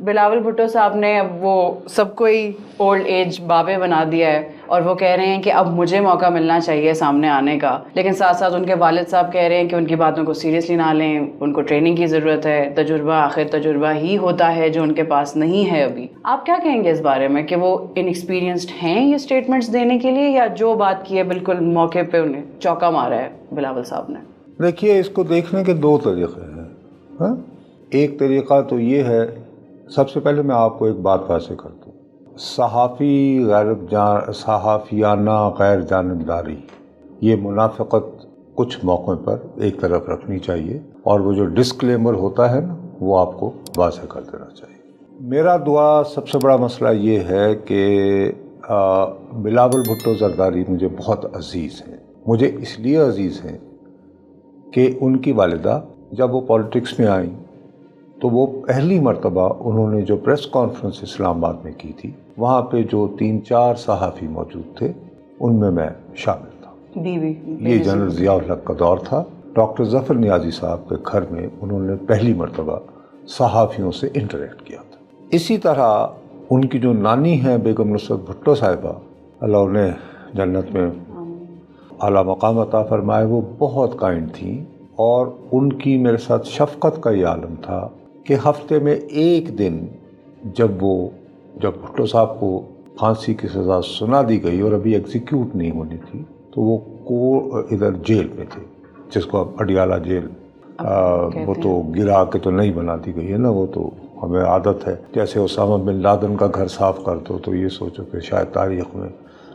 بلاول بھٹو صاحب نے اب وہ سب کو ہی اولڈ ایج بابے بنا دیا ہے اور وہ کہہ رہے ہیں کہ اب مجھے موقع ملنا چاہیے سامنے آنے کا، لیکن ساتھ ساتھ ان کے والد صاحب کہہ رہے ہیں کہ ان کی باتوں کو سیریسلی نہ لیں، ان کو ٹریننگ کی ضرورت ہے، تجربہ آخر تجربہ ہی ہوتا ہے جو ان کے پاس نہیں ہے ابھی۔ آپ کیا کہیں گے اس بارے میں کہ وہ انیکسپیرینسڈ ہیں یہ اسٹیٹمنٹس دینے کے لیے، یا جو بات کی ہے بالکل موقع پہ انہیں چوکا مارا ہے بلاول صاحب نے؟ دیکھیے، اس کو دیکھنے کے دو طریقے ہیں ہاں؟ ایک طریقہ تو یہ ہے، سب سے پہلے میں آپ کو ایک بات واضح کر دوں، صحافیانہ غیر جانبداری، یہ منافقت کچھ موقعوں پر ایک طرف رکھنی چاہیے، اور وہ جو ڈسکلیمر ہوتا ہے نا وہ آپ کو واضح کر دینا چاہیے۔ میرا دعا سب سے بڑا مسئلہ یہ ہے کہ بلاول بھٹو زرداری مجھے بہت عزیز ہیں، مجھے اس لیے عزیز ہیں کہ ان کی والدہ جب وہ پالیٹکس میں آئیں تو وہ پہلی مرتبہ انہوں نے جو پریس کانفرنس اسلام آباد میں کی تھی، وہاں پہ جو 3-4 صحافی موجود تھے ان میں شامل تھا۔ یہ جنرل ضیاء الحق کا دور تھا، ڈاکٹر ظفر نیازی صاحب کے گھر میں انہوں نے پہلی مرتبہ صحافیوں سے انٹریکٹ کیا تھا۔ اسی طرح ان کی جو نانی ہیں بیگم نصرت بھٹو صاحبہ، اللہ انہیں جنت میں اعلیٰ مقام عطا فرمائے، وہ بہت کائنڈ تھیں، اور ان کی میرے ساتھ شفقت کا یہ عالم تھا کہ ہفتے میں ایک دن جب بھٹو صاحب کو پھانسی کی سزا سنا دی گئی اور ابھی ایگزیکیوٹ نہیں ہونی تھی، تو وہ ادھر جیل میں تھے، جس کو اب اڈیالہ جیل، وہ تو گرا کے تو نہیں بنا دی گئی ہے نا، وہ تو ہمیں عادت ہے، جیسے اسامہ بن لادن کا گھر صاف کر دو تو یہ سوچو کہ شاید تاریخ میں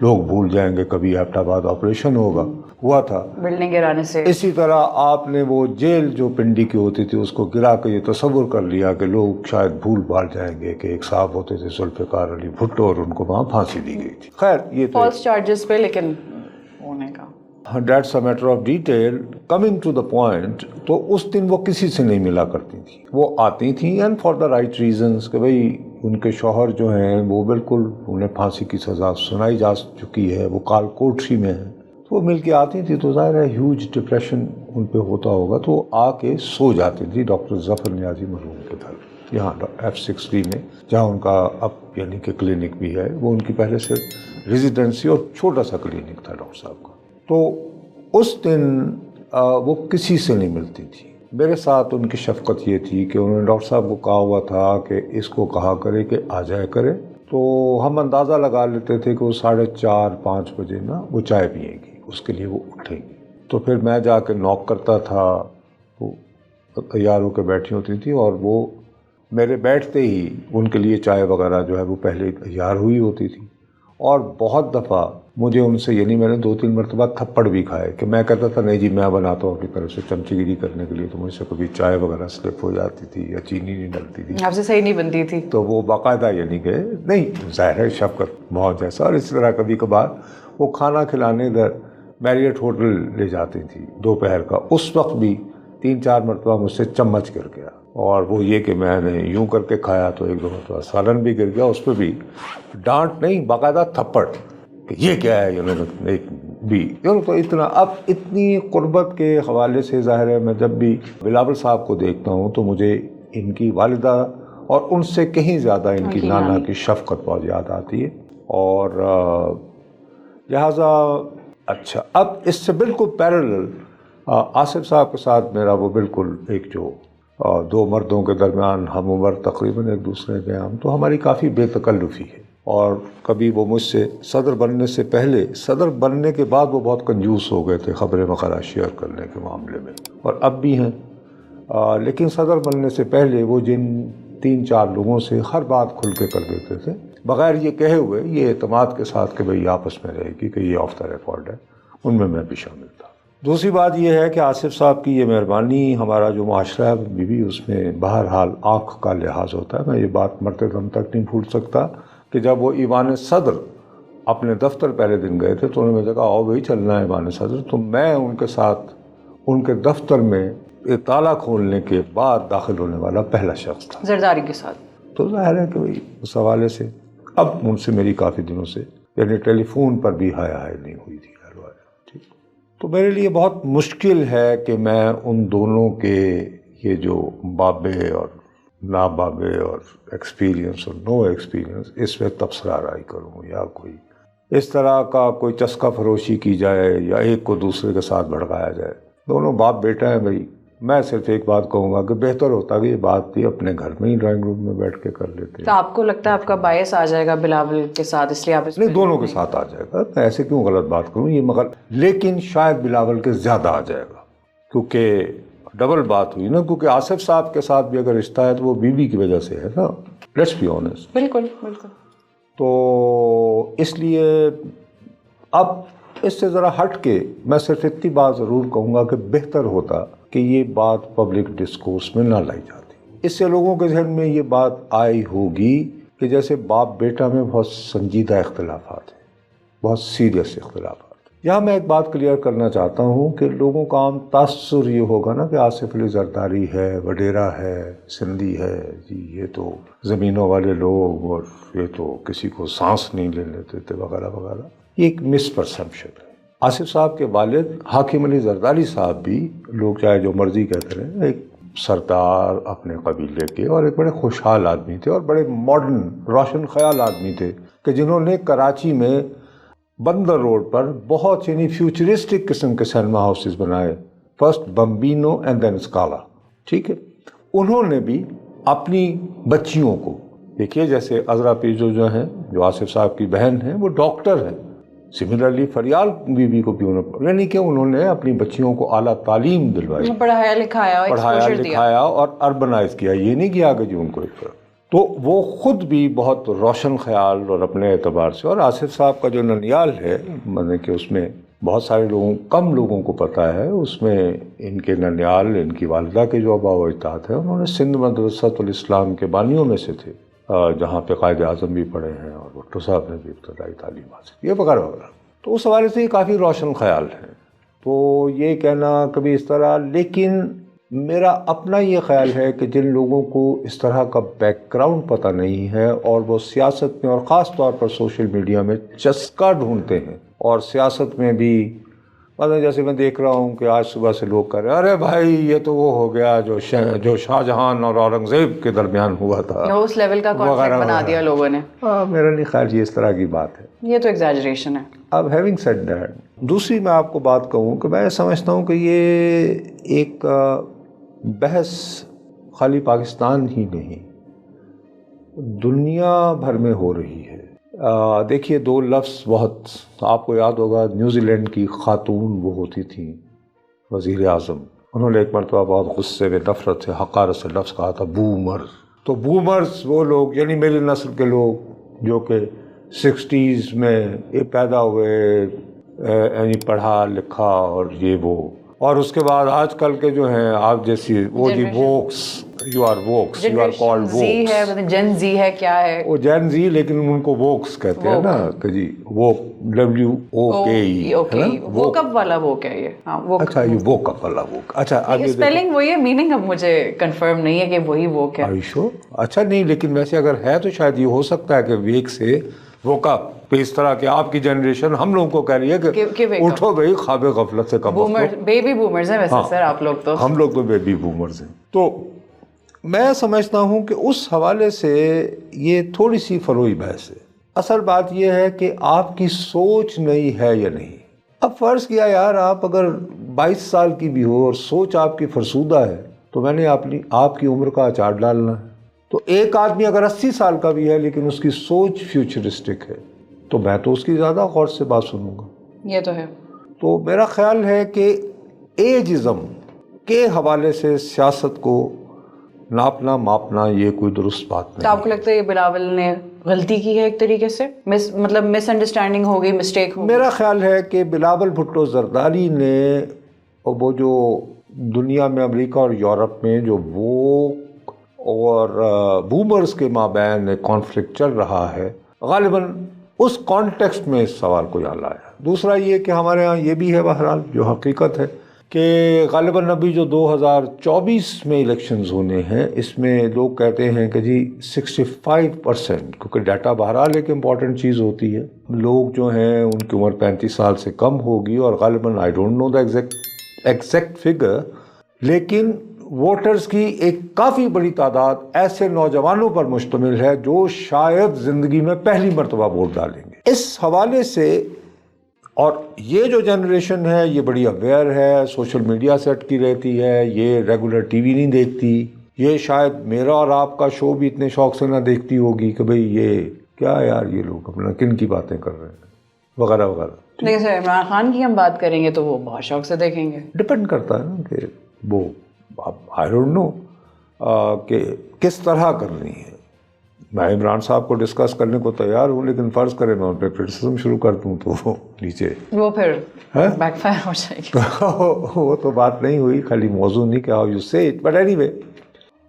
لوگ بھول جائیں گے کبھی ایبٹ آباد آپریشن ہوا تھا، بلڈنگ گرانے سے۔ اسی طرح آپ نے وہ جیل جو پنڈی کی ہوتی تھی اس کو گرا کے یہ تصور کر لیا کہ لوگ شاید بھول بھال جائیں گے کہ ایک صاحب ہوتے تھے ذوالفقار علی بھٹو اور ان کو وہاں پھانسی دی گئی تھی۔ خیر، یہ تو فالس چارجز پہ لیکن ہونے کا That's a matter of detail. Coming to the point، تو اس دن وہ کسی سے نہیں ملا کرتی تھی، وہ آتی تھیں and for the right reasons، کہ بھئی ان کے شوہر جو ہیں وہ بالکل انہیں پھانسی کی سزا سنائی جا چکی ہے، وہ کال کوٹری میں ہیں، تو وہ مل کے آتی تھی، تو ظاہر ہے ہیوج ڈپریشن ان پہ ہوتا ہوگا، تو وہ آ کے سو جاتی تھی ڈاکٹر ظفر نیازی مرحوم کے گھر، یہاں F6D میں، جہاں ان کا اب یعنی کہ کلینک بھی ہے، وہ ان کی پہلے سے ریزیڈنسی اور چھوٹا سا کلینک تھا ڈاکٹر صاحب کا۔ تو اس دن وہ کسی سے نہیں ملتی تھی۔ میرے ساتھ ان کی شفقت یہ تھی کہ انہوں نے ڈاکٹر صاحب کو کہا ہوا تھا کہ اس کو کہا کرے کہ آ جائے کرے، تو ہم اندازہ لگا لیتے تھے کہ وہ 4:30-5 بجے نا وہ چائے پئیں گی، اس کے لیے وہ اٹھیں گی، تو پھر میں جا کے نوک کرتا تھا، وہ تیار ہو کے بیٹھی ہوتی تھی، اور وہ میرے بیٹھتے ہی ان کے لیے چائے وغیرہ جو ہے وہ پہلے تیار ہوئی ہوتی تھی، اور بہت دفعہ مجھے ان سے، یعنی میں نے 2-3 مرتبہ تھپڑ بھی کھائے کہ میں کہتا تھا نہیں جی میں بناتا ہوں اپنی طرف سے، چمچے گیری کرنے کے لیے، تو مجھ سے کبھی چائے وغیرہ سلپ ہو جاتی تھی یا چینی نہیں ڈلتی تھی، آپ سے صحیح نہیں بنتی تھی، تو وہ باقاعدہ یعنی کہ نہیں، ظاہر ہے شفقت بہت جیسا، اور اس طرح کبھی کبھار وہ کھانا کھلانے ادھر میریٹ ہوٹل لے جاتی تھی دوپہر کا، اس وقت بھی 3-4 مرتبہ مجھ سے چمچ گر گیا، اور وہ یہ کہ میں نے یوں کر کے کھایا تو 1-2 مرتبہ سالن بھی گر گیا، اس پہ بھی ڈانٹ نہیں، باقاعدہ تھپڑ کہ یہ کیا ہے، تو اتنا، اب اتنی قربت کے حوالے سے ظاہر ہے میں جب بھی بلاول صاحب کو دیکھتا ہوں تو مجھے ان کی والدہ اور ان سے کہیں زیادہ ان کی نانا کی شفقت بہت یاد آتی ہے، اور لہٰذا اچھا، اب اس سے بالکل پیرلل آصف صاحب کے ساتھ میرا وہ بالکل ایک جو 2 مردوں کے درمیان ہم عمر تقریباً ایک دوسرے کے ہم، تو ہماری کافی بے تکلفی ہے، اور کبھی وہ مجھ سے صدر بننے سے پہلے، صدر بننے کے بعد وہ بہت کنجوس ہو گئے تھے خبریں وغیرہ شیئر کرنے کے معاملے میں، اور اب بھی ہیں، لیکن صدر بننے سے پہلے وہ جن 3-4 لوگوں سے ہر بات کھل کے کر دیتے تھے، بغیر یہ کہے ہوئے، یہ اعتماد کے ساتھ کہ بھئی آپس میں رہے گی کہ یہ آف دا ریکارڈ ہے، ان میں بھی شامل تھا۔ دوسری بات یہ ہے کہ آصف صاحب کی یہ مہربانی، ہمارا جو معاشرہ ہے بھی اس میں بہرحال آنکھ کا لحاظ ہوتا ہے، میں یہ بات مرتے دم تک نہیں بھول سکتا کہ جب وہ ایوان صدر اپنے دفتر پہلے دن گئے تھے تو انہوں نے کہا آؤ بھائی چلنا ہے ایوان صدر، تو میں ان کے ساتھ ان کے دفتر میں تالا کھولنے کے بعد داخل ہونے والا پہلا شخص تھا، زرداری کے ساتھ۔ تو ظاہر ہے کہ بھائی اس حوالے سے اب ان سے میری کافی دنوں سے یعنی ٹیلی فون پر بھی ہائے نہیں ہوئی تھی، ٹھیک، تو میرے لیے بہت مشکل ہے کہ میں ان دونوں کے یہ جو بابے اور نابابے اور ایکسپیرینس اور نو ایکسپیرینس اس پہ تبصرہ رائے کروں، یا کوئی اس طرح کا کوئی چسکا فروشی کی جائے یا ایک کو دوسرے کے ساتھ بھڑکایا جائے. دونوں باپ بیٹا ہیں بھائی. میں صرف ایک بات کہوں گا کہ بہتر ہوتا کہ یہ بات بھی اپنے گھر میں ہی ڈرائنگ روم میں بیٹھ کے کر لیتے. تو آپ کو لگتا ہے آپ کا باعث آ جائے گا بلاول کے ساتھ، اس لیے آپ نہیں، دونوں کے ساتھ آ جائے گا. میں ایسے کیوں غلط بات کروں یہ مگر، لیکن شاید بلاول کے زیادہ آ جائے گا کیونکہ ڈبل بات ہوئی نا. کیونکہ آصف صاحب کے ساتھ بھی اگر رشتہ ہے تو وہ بیوی کی وجہ سے ہے نا. Let's be honest. بالکل بالکل. تو اس لیے اب اس سے ذرا ہٹ کے میں صرف اتنی بات ضرور کہوں گا کہ بہتر ہوتا کہ یہ بات پبلک ڈسکورس میں نہ لائی جاتی. اس سے لوگوں کے ذہن میں یہ بات آئی ہوگی کہ جیسے باپ بیٹا میں بہت سنجیدہ اختلافات ہیں، بہت سیریس اختلافات. یہاں میں ایک بات کلیئر کرنا چاہتا ہوں کہ لوگوں کا عام تاثر یہ ہوگا نا کہ آصف علی زرداری ہے، وڈیرا ہے، سندھی ہے، جی یہ تو زمینوں والے لوگ اور یہ تو کسی کو سانس نہیں لینے دیتے وغیرہ وغیرہ. یہ ایک مس پرسیپشن ہے. آصف صاحب کے والد حاکم علی زرداری صاحب بھی، لوگ چاہے جو مرضی کہتے رہیں، ایک سردار اپنے قبیلے کے اور ایک بڑے خوشحال آدمی تھے اور بڑے ماڈرن روشن خیال آدمی تھے کہ جنہوں نے کراچی میں بندر روڈ پر بہت یعنی فیوچرسٹک قسم کے سینما ہاؤسز بنائے. First Bambino and then Scala. ٹھیک ہے. انہوں نے بھی اپنی بچیوں کو دیکھیے، جیسے عذرا پیجو جو ہیں، جو آصف صاحب کی بہن ہیں، وہ ڈاکٹر ہیں. سملرلی فریال بیوی کو بھی یعنی کہ انہوں نے اپنی بچیوں کو اعلیٰ تعلیم دلوائی، پڑھایا لکھایا اور اربنائز کیا. یہ نہیں کیا کہ جو ان کو ایک طرف. تو وہ خود بھی بہت روشن خیال اور اپنے اعتبار سے. اور آصف صاحب کا جو ننیال ہے، مطلب کہ اس میں بہت سارے لوگوں، کم لوگوں کو پتہ ہے، اس میں ان کے ننیال، ان کی والدہ کے جو آباء و اجداد ہیں، انہوں نے سندھ مدرسۃ الاسلام کے بانیوں میں سے تھے، جہاں پہ قائد اعظم بھی پڑھے ہیں اور بھٹو صاحب نے بھی ابتدائی تعلیم حاصل کی، یہ وغیرہ وغیرہ. تو اس حوالے سے یہ کافی روشن خیال ہیں. تو یہ کہنا کبھی اس طرح، لیکن میرا اپنا یہ خیال ہے کہ جن لوگوں کو اس طرح کا بیک گراؤنڈ پتہ نہیں ہے اور وہ سیاست میں اور خاص طور پر سوشل میڈیا میں چسکا ڈھونڈتے ہیں، اور سیاست میں بھی مطلب جیسے میں دیکھ رہا ہوں کہ آج صبح سے لوگ کہہ رہے ہیں ارے بھائی یہ تو وہ ہو گیا جو شاہ جہان اور اورنگزیب کے درمیان ہوا تھا، اس لیول کا کانسیپٹ بنا دیا لوگوں نے. میرا نہیں خیال یہ اس طرح کی بات ہے. یہ تو ایگزیجریشن ہے. اب ہیونگ سیڈ دیٹ، دوسری میں آپ کو بات کہوں کہ میں سمجھتا ہوں کہ یہ ایک بحث خالی پاکستان ہی نہیں، دنیا بھر میں ہو رہی ہے. دیکھیے دو لفظ بہت آپ کو یاد ہوگا، نیوزی لینڈ کی خاتون وہ ہوتی تھیں وزیر اعظم، انہوں نے ایک مرتبہ بہت غصے میں، نفرت سے، حقارت سے لفظ کہا تھا بومرز. تو بومرز وہ لوگ یعنی میری نسل کے لوگ جو کہ 60s میں یہ پیدا ہوئے، یعنی پڑھا لکھا اور یہ وہ، اور اس کے بعد آج کل کے جو ہیں آپ جیسی وہ جی vowels, you are vowels, you are called vowels ہے، جن زی ہے، کیا ہے وہ جین زی، لیکن ان کو ووکس کہتے ہیں نا کہ جی وہ WOKE، وہ کب والا ووک ہے یہ. اچھا یہ وہ کب والا ووک. اچھا اسپیلنگ وہی ہے، میننگ اب مجھے کنفرم نہیں ہے کہ وہی ووک ہے. اچھا نہیں، لیکن ویسے اگر ہے تو شاید یہ ہو سکتا ہے کہ ویک سے ووکا پہ اس طرح کہ آپ کی جنریشن ہم لوگوں کو کہہ رہی ہے کہ اٹھو بھائی خواب غفلت سے کب بیبی بومرز ہیں ویسے سر آپ لوگ تو. ہم لوگ تو بیبی بومرز ہیں. تو میں سمجھتا ہوں کہ اس حوالے سے یہ تھوڑی سی فروئی بحث ہے. اصل بات یہ ہے کہ آپ کی سوچ نئی ہے یا نہیں. اب فرض کیا یار آپ اگر 22 سال کی بھی ہو اور سوچ آپ کی فرسودہ ہے تو میں نے آپ کی عمر کا اچار ڈالنا ہے. تو ایک آدمی اگر 80 سال کا بھی ہے لیکن اس کی سوچ فیوچرسٹک ہے تو میں تو اس کی زیادہ غور سے بات سنوں گا. یہ تو ہے. تو میرا خیال ہے کہ ایجزم کے حوالے سے سیاست کو ناپنا ماپنا یہ کوئی درست بات نہیں. تو آپ کو لگتا ہے یہ بلاول نے غلطی کی ہے ایک طریقے سے، مطلب مس انڈرسٹینڈنگ ہو گئی، مسٹیک ہو گئی؟ میرا خیال ہے کہ بلاول بھٹو زرداری نے وہ جو دنیا میں امریکہ اور یورپ میں جو وہ اور بومرز کے مابین ایک کانفلکٹ چل رہا ہے، غالباً اس کانٹیکسٹ میں اس سوال کو یہاں لایا. دوسرا یہ کہ ہمارے ہاں یہ بھی ہے بہرحال جو حقیقت ہے کہ غالباً ابھی جو 2024 میں الیکشنز ہونے ہیں اس میں لوگ کہتے ہیں کہ جی 65%، کیونکہ ڈیٹا بہرحال ایک امپورٹنٹ چیز ہوتی ہے، لوگ جو ہیں ان کی عمر 35 سال سے کم ہوگی، اور غالباً I don't know the exact figure, لیکن ووٹرز کی ایک کافی بڑی تعداد ایسے نوجوانوں پر مشتمل ہے جو شاید زندگی میں پہلی مرتبہ ووٹ ڈالیں گے. اس حوالے سے اور یہ جو جنریشن ہے یہ بڑی اویئر ہے، سوشل میڈیا سے اٹکی رہتی ہے، یہ ریگولر ٹی وی نہیں دیکھتی، یہ شاید میرا اور آپ کا شو بھی اتنے شوق سے نہ دیکھتی ہوگی کہ بھئی یہ کیا یار یہ لوگ اپنا کن کی باتیں کر رہے ہیں وغیرہ وغیرہ. لیکن سر عمران خان کی ہم بات کریں گے تو وہ بہت شوق سے دیکھیں گے. ڈپینڈ کرتا ہے نا کہ وہ آئی ڈونٹ نو کہ کس طرح کرنی ہے. میں عمران صاحب کو ڈسکس کرنے کو تیار ہوں، لیکن فرض کرے میں ان پہ کرٹیسزم شروع کر دوں تو وہ نیچے وہ پھر بیک فائر ہو جائے گی. وہ تو بات نہیں ہوئی، خالی موضوع نہیں کہ ہاؤ یو سے اٹ، بٹ اینی وے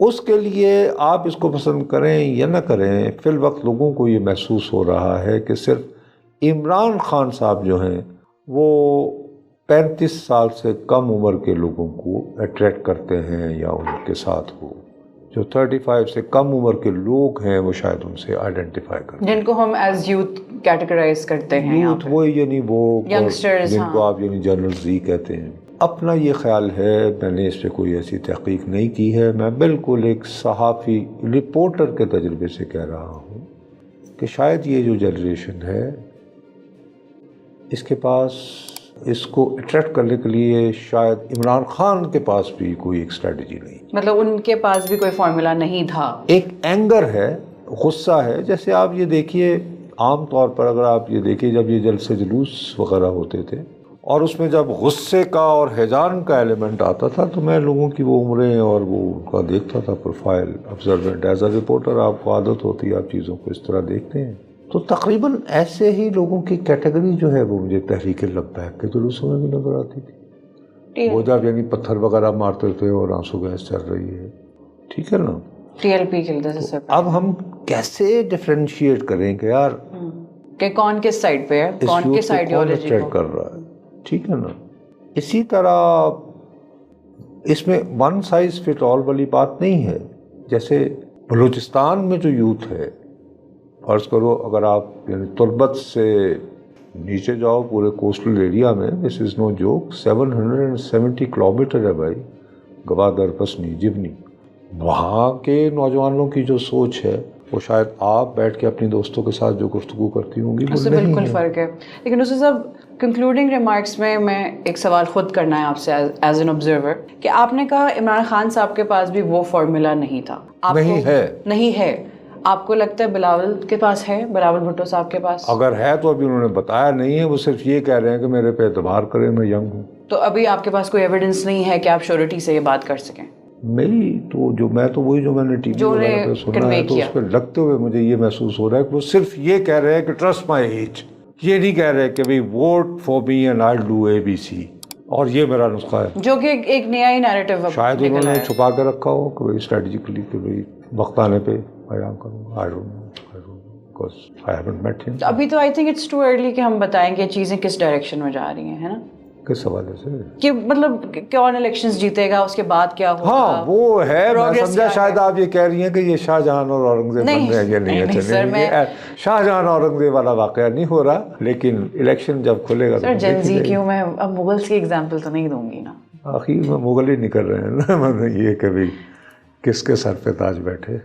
اس کے لیے آپ اس کو پسند کریں یا نہ کریں، فی الوقت لوگوں کو یہ محسوس ہو رہا ہے کہ صرف عمران خان صاحب جو ہیں وہ 35 سال سے کم عمر کے لوگوں کو اٹریکٹ کرتے ہیں یا ان کے ساتھ ہو. جو 35 سے کم عمر کے لوگ ہیں وہ شاید ان سے آئیڈینٹیفائی کرتے ہیں، جن کو ہم ایز یوتھ کیٹیگرائز کرتے ہیں. یوتھ وہ یعنی وہ یگسٹرز، جن کو آپ یعنی جنرل زی کہتے ہیں. اپنا یہ خیال ہے، میں نے اس پہ کوئی ایسی تحقیق نہیں کی ہے، میں بالکل ایک صحافی رپورٹر کے تجربے سے کہہ رہا ہوں کہ شاید یہ جو جنریشن ہے اس کے پاس اس کو اٹریکٹ کرنے کے لیے شاید عمران خان کے پاس بھی کوئی ایک اسٹریٹجی نہیں. مطلب ان کے پاس بھی کوئی فارمولا نہیں تھا. ایک اینگر ہے، غصہ ہے. جیسے آپ یہ دیکھیے عام طور پر اگر آپ یہ دیکھیے جب یہ جلسے جلوس وغیرہ ہوتے تھے اور اس میں جب غصے کا اور ہیجان کا ایلیمنٹ آتا تھا تو میں لوگوں کی وہ عمریں اور وہ ان کا دیکھتا تھا profile. Observant as a reporter آپ کو عادت ہوتی ہے، آپ چیزوں کو اس طرح دیکھتے ہیں. تو تقریباً ایسے ہی لوگوں کی کیٹیگری جو ہے وہ مجھے تحریک لبیک کے جلوسوں میں بھی نظر آتی تھی. وہ جب یعنی پتھر وغیرہ مارتے تھے اور آنسو گیس چل رہی ہے، ٹھیک ہے نا. TLP چلتا تھا سر. اب ہم کیسے ڈفرینشیٹ کریں کہ یار کہ کون کس سائڈ پہ ہے، کون کس آئیڈیالوجی کو کر رہا ہے، ٹھیک ہے نا. اسی طرح اس میں ون سائز فٹ آل والی بات نہیں ہے. جیسے بلوچستان میں جو یوتھ ہے، فرض کرو اگر آپ یعنی تربت سے نیچے جاؤ پورے کوسٹل ایریا میں، دس از نو جوک، 770 کلومیٹر ہے بھائی، گوادر، پسنی، جبنی. وہاں کے نوجوانوں کی جو سوچ ہے وہ شاید آپ بیٹھ کے اپنی دوستوں کے ساتھ جو گفتگو کرتی ہوں گی اس سے بالکل فرق ہے. لیکن اس سب کنکلوڈنگ ریمارکس میں ایک سوال خود کرنا ہے آپ سے ایز این آبزرور کہ آپ نے کہا عمران خان صاحب کے پاس بھی وہ فارمولا نہیں تھا. نہیں ہے. آپ کو لگتا ہے بلاول کے پاس ہے، بلاول بھٹو صاحب کے پاس؟ اگر ہے تو ابھی انہوں نے بتایا نہیں ہے، وہ صرف یہ کہہ رہے ہیں کہ میرے پہ اعتبار کریں، میں ینگ ہوں. تو ابھی آپ کے پاس کوئی ایویڈنس نہیں ہے کہ آپ شیورٹی سے یہ بات کر سکیں؟ میری تو میں نے ٹی وی وغیرہ پہ سنا ہے تو اس پہ لگتے ہوئے مجھے یہ محسوس ہو رہا ہے کہ وہ صرف یہ کہہ رہے ہیں کہ ٹرسٹ مائی ایج. یہ نہیں کہہ رہے کہ بھئی vote for me and I do ABC اور یہ میرا نسخہ ہے، جو کہ ایک نیا ہی نیریٹو شاید انہوں نے چھپا کے رکھا ہو کہ بھئی اسٹریٹجیکلی کہ بھئی وقت آنے پہ بیان کروں. I don't know because I haven't met him. ابھی تو I think it's too early کہ ہم بتائیں کہ چیزیں کس ڈائریکشن میں جا رہی ہیں، ہے نا. کس حوالے سے کہ مطلب کون الیکشنز جیتے گا، اس کے بعد کیا ہوگا. ہاں وہ ہے، میں سمجھا شاید آپ یہ کہہ رہی ہیں کہ یہ شاہ جہان اور اورنگزیب بن رہے ہیں. یہ نہیں ہے، شاہ جہان اور اورنگزیب والا واقعہ نہیں ہو رہا، لیکن الیکشن جب کھلے گا سر جن زی کیوں میں اب مغلس کی ایگزامپل تو نہیں دوں گی نا. آخر میں مغل ہی نہیں کر رہے ہیں نا. یہ کہ بھئی کس کے سر پہ تاج بیٹھے.